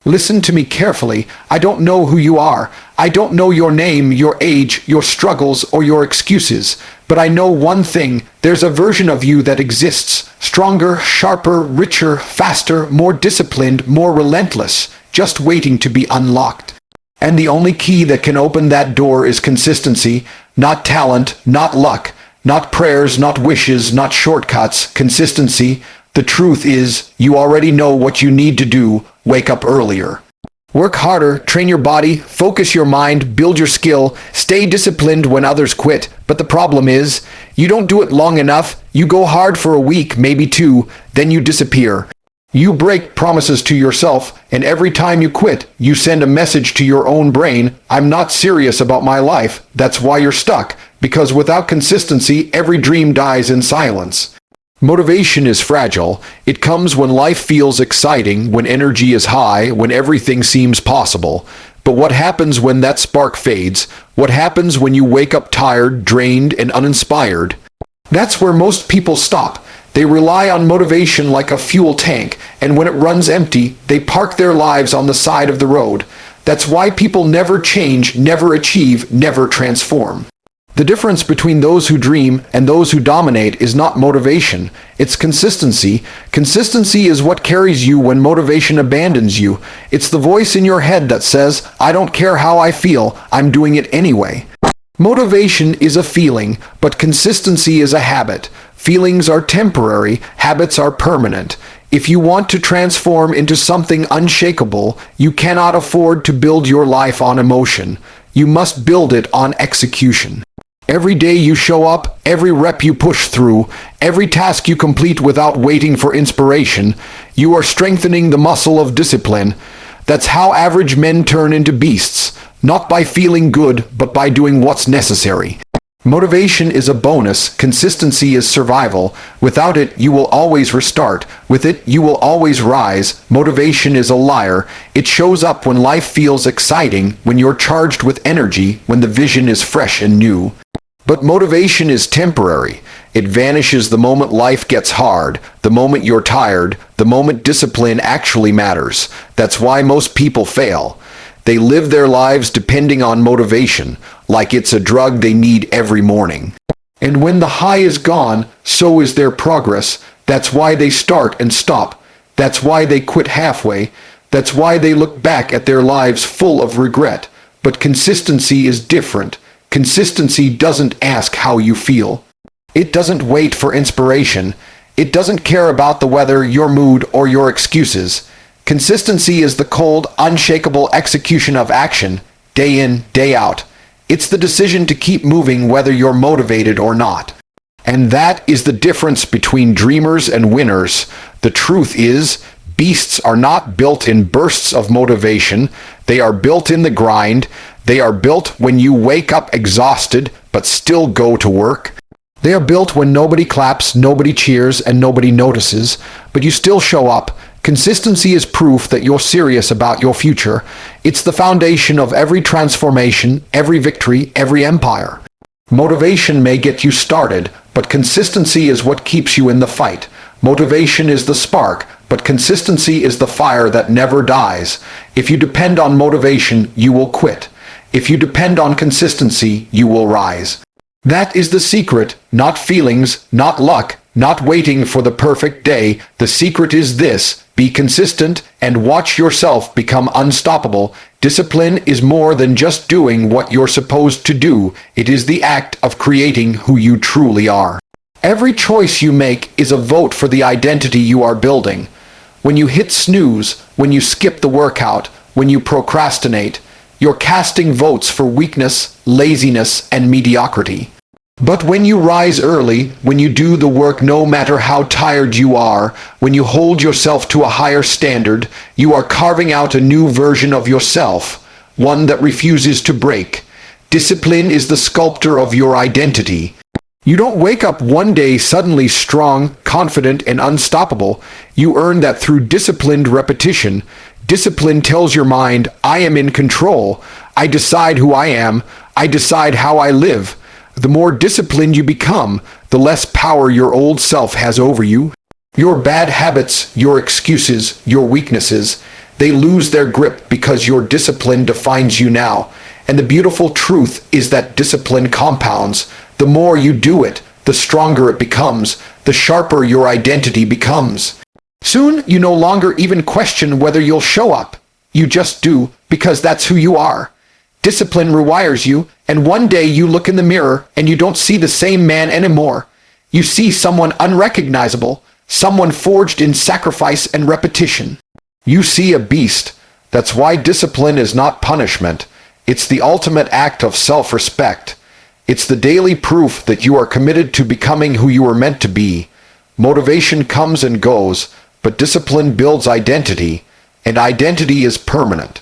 Listen to me carefully. I don't know who you are. I don't know your name, your age, your struggles, or your excuses. But I know one thing. There's a version of you that exists. Stronger, sharper, richer, faster, more disciplined, more relentless, just waiting to be unlocked. And the only key that can open that door is consistency, not talent, not luck, not prayers, not wishes, not shortcuts. Consistency. The truth is, you already know what you need to do. Wake up earlier. Work harder, train your body, focus your mind, build your skill, stay disciplined when others quit. But the problem is, you don't do it long enough. You go hard for a week, maybe two, then you disappear. You break promises to yourself, and every time you quit, you send a message to your own brain, I'm not serious about my life. That's why you're stuck, because without consistency, every dream dies in silence. Motivation is fragile. It comes when life feels exciting, when energy is high, when everything seems possible. But what happens when that spark fades? What happens when you wake up tired, drained, and uninspired? That's where most people stop. They rely on motivation like a fuel tank, and when it runs empty, they park their lives on the side of the road. That's why people never change, never achieve, never transform. The difference between those who dream and those who dominate is not motivation, it's consistency. Consistency is what carries you when motivation abandons you. It's the voice in your head that says, I don't care how I feel, I'm doing it anyway. Motivation is a feeling, but consistency is a habit. Feelings are temporary, habits are permanent. If you want to transform into something unshakable, you cannot afford to build your life on emotion. You must build it on execution. Every day you show up, every rep you push through, every task you complete without waiting for inspiration, you are strengthening the muscle of discipline. That's how average men turn into beasts, not by feeling good, but by doing what's necessary. Motivation is a bonus, consistency is survival. Without it, you will always restart. With it, you will always rise. Motivation is a liar. It shows up when life feels exciting, when you're charged with energy, when the vision is fresh and new. But motivation is temporary. It vanishes the moment life gets hard, the moment you're tired, the moment discipline actually matters. That's why most people fail. They live their lives depending on motivation, like it's a drug they need every morning. And when the high is gone, so is their progress. That's why they start and stop. That's why they quit halfway. That's why they look back at their lives full of regret. But consistency is different. Consistency doesn't ask how you feel. It doesn't wait for inspiration. It doesn't care about the weather, your mood, or your excuses. Consistency is the cold, unshakable execution of action, day in, day out. It's the decision to keep moving whether you're motivated or not. And that is the difference between dreamers and winners. The truth is, beasts are not built in bursts of motivation. They are built in the grind. They are built when you wake up exhausted, but still go to work. They are built when nobody claps, nobody cheers, and nobody notices, but you still show up. Consistency is proof that you're serious about your future. It's the foundation of every transformation, every victory, every empire. Motivation may get you started, but consistency is what keeps you in the fight. Motivation is the spark, but consistency is the fire that never dies. If you depend on motivation, you will quit. If you depend on consistency, you will rise. That is the secret, not feelings, not luck, not waiting for the perfect day. The secret is this: be consistent and watch yourself become unstoppable. Discipline is more than just doing what you're supposed to do. It is the act of creating who you truly are. Every choice you make is a vote for the identity you are building. When you hit snooze, when you skip the workout, when you procrastinate, you're casting votes for weakness, laziness, and mediocrity. But when you rise early, when you do the work no matter how tired you are, when you hold yourself to a higher standard, you are carving out a new version of yourself, one that refuses to break. Discipline is the sculptor of your identity. You don't wake up one day suddenly strong, confident, and unstoppable. You earn that through disciplined repetition. Discipline tells your mind, I am in control. I decide who I am. I decide how I live. The more disciplined you become, the less power your old self has over you. Your bad habits, your excuses, your weaknesses, They lose their grip because your discipline defines you now. And the beautiful truth is that discipline compounds. The more you do it, the stronger it becomes, the sharper your identity becomes. Soon, you no longer even question whether you'll show up. You just do, because that's who you are. Discipline rewires you, and one day you look in the mirror and you don't see the same man anymore. You see someone unrecognizable, someone forged in sacrifice and repetition. You see a beast. That's why discipline is not punishment. It's the ultimate act of self-respect. It's the daily proof that you are committed to becoming who you were meant to be. Motivation comes and goes, but discipline builds identity, and identity is permanent.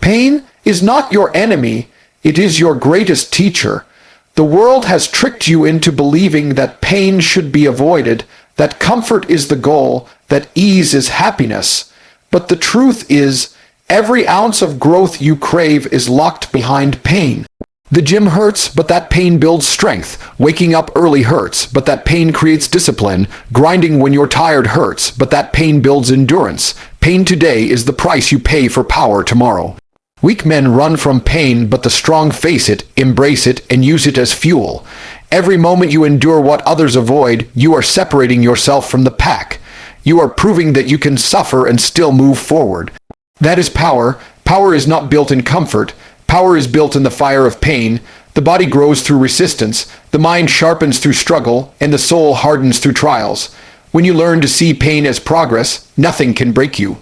Pain is not your enemy, it is your greatest teacher. The world has tricked you into believing that pain should be avoided, that comfort is the goal, that ease is happiness. But the truth is, every ounce of growth you crave is locked behind pain. The gym hurts, but that pain builds strength. Waking up early hurts, but that pain creates discipline. Grinding when you're tired hurts, but that pain builds endurance. Pain today is the price you pay for power tomorrow. Weak men run from pain, but the strong face it, embrace it, and use it as fuel. Every moment you endure what others avoid, you are separating yourself from the pack. You are proving that you can suffer and still move forward. That is power. Power is not built in comfort. Power is built in the fire of pain. The body grows through resistance, the mind sharpens through struggle, and the soul hardens through trials. When you learn to see pain as progress, nothing can break you.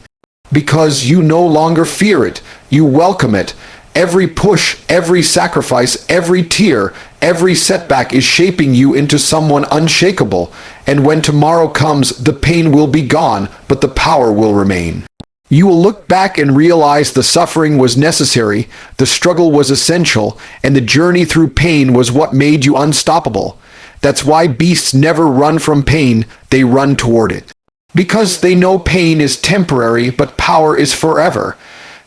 Because you no longer fear it, you welcome it. Every push, every sacrifice, every tear, every setback is shaping you into someone unshakable. And when tomorrow comes, the pain will be gone, but the power will remain. You will look back and realize the suffering was necessary, the struggle was essential, and the journey through pain was what made you unstoppable. That's why beasts never run from pain, they run toward it. Because they know pain is temporary, but power is forever.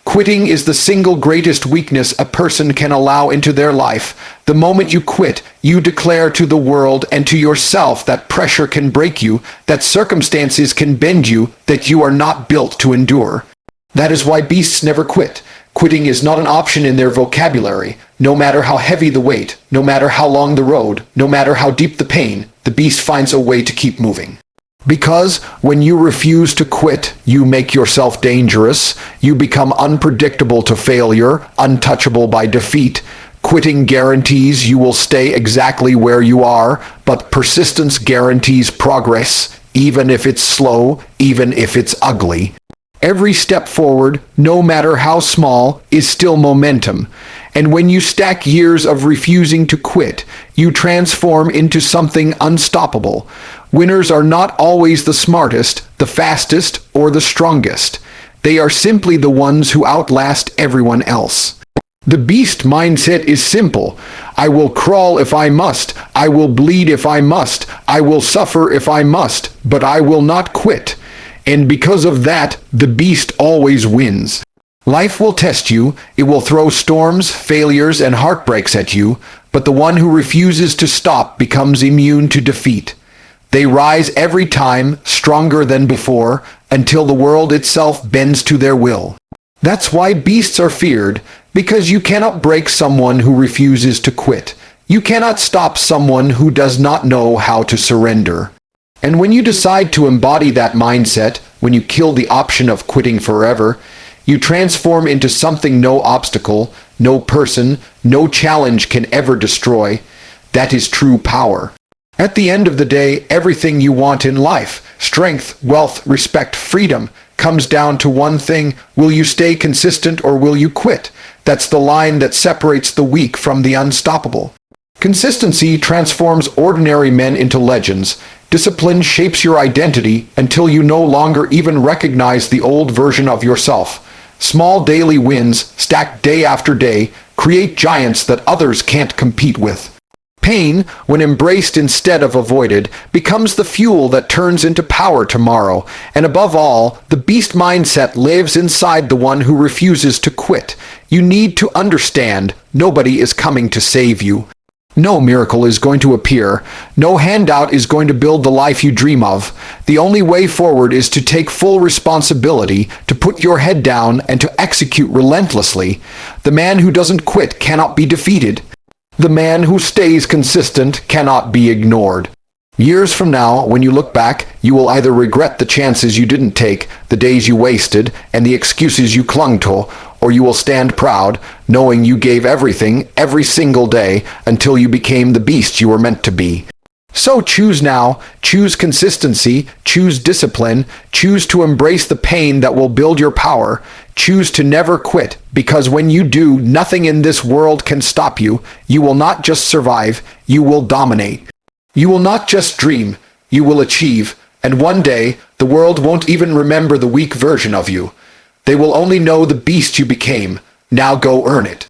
Quitting is the single greatest weakness a person can allow into their life. The moment you quit, you declare to the world and to yourself that pressure can break you, that circumstances can bend you, that you are not built to endure. That is why beasts never quit. Quitting is not an option in their vocabulary. No matter how heavy the weight, no matter how long the road, no matter how deep the pain, the beast finds a way to keep moving. Because when you refuse to quit, you make yourself dangerous, you become unpredictable to failure, untouchable by defeat. Quitting guarantees you will stay exactly where you are, but persistence guarantees progress, even if it's slow, even if it's ugly. Every step forward, no matter how small, is still momentum. And when you stack years of refusing to quit, you transform into something unstoppable. Winners are not always the smartest, the fastest, or the strongest. They are simply the ones who outlast everyone else. The beast mindset is simple. I will crawl if I must. I will bleed if I must. I will suffer if I must. But I will not quit. And because of that, the beast always wins. Life will test you, it will throw storms, failures, and heartbreaks at you, but the one who refuses to stop becomes immune to defeat. They rise every time, stronger than before, until the world itself bends to their will. That's why beasts are feared, because you cannot break someone who refuses to quit. You cannot stop someone who does not know how to surrender. And when you decide to embody that mindset, when you kill the option of quitting forever, you transform into something no obstacle, no person, no challenge can ever destroy. That is true power. At the end of the day, everything you want in life, strength, wealth, respect, freedom, comes down to one thing: will you stay consistent or will you quit? That's the line that separates the weak from the unstoppable. Consistency transforms ordinary men into legends. Discipline shapes your identity until you no longer even recognize the old version of yourself. Small daily wins, stacked day after day, create giants that others can't compete with. Pain, when embraced instead of avoided, becomes the fuel that turns into power tomorrow. And above all, the beast mindset lives inside the one who refuses to quit. You need to understand, nobody is coming to save you. No miracle is going to appear. No handout is going to build the life you dream of. The only way forward is to take full responsibility, to put your head down, and to execute relentlessly. The man who doesn't quit cannot be defeated. The man who stays consistent cannot be ignored. Years from now, when you look back, you will either regret the chances you didn't take, the days you wasted, and the excuses you clung to, or you will stand proud, knowing you gave everything, every single day, until you became the beast you were meant to be. So choose now, choose consistency, choose discipline, choose to embrace the pain that will build your power, choose to never quit, because when you do, nothing in this world can stop you. You will not just survive, you will dominate. You will not just dream, you will achieve, and one day, the world won't even remember the weak version of you. They will only know the beast you became. Now go earn it.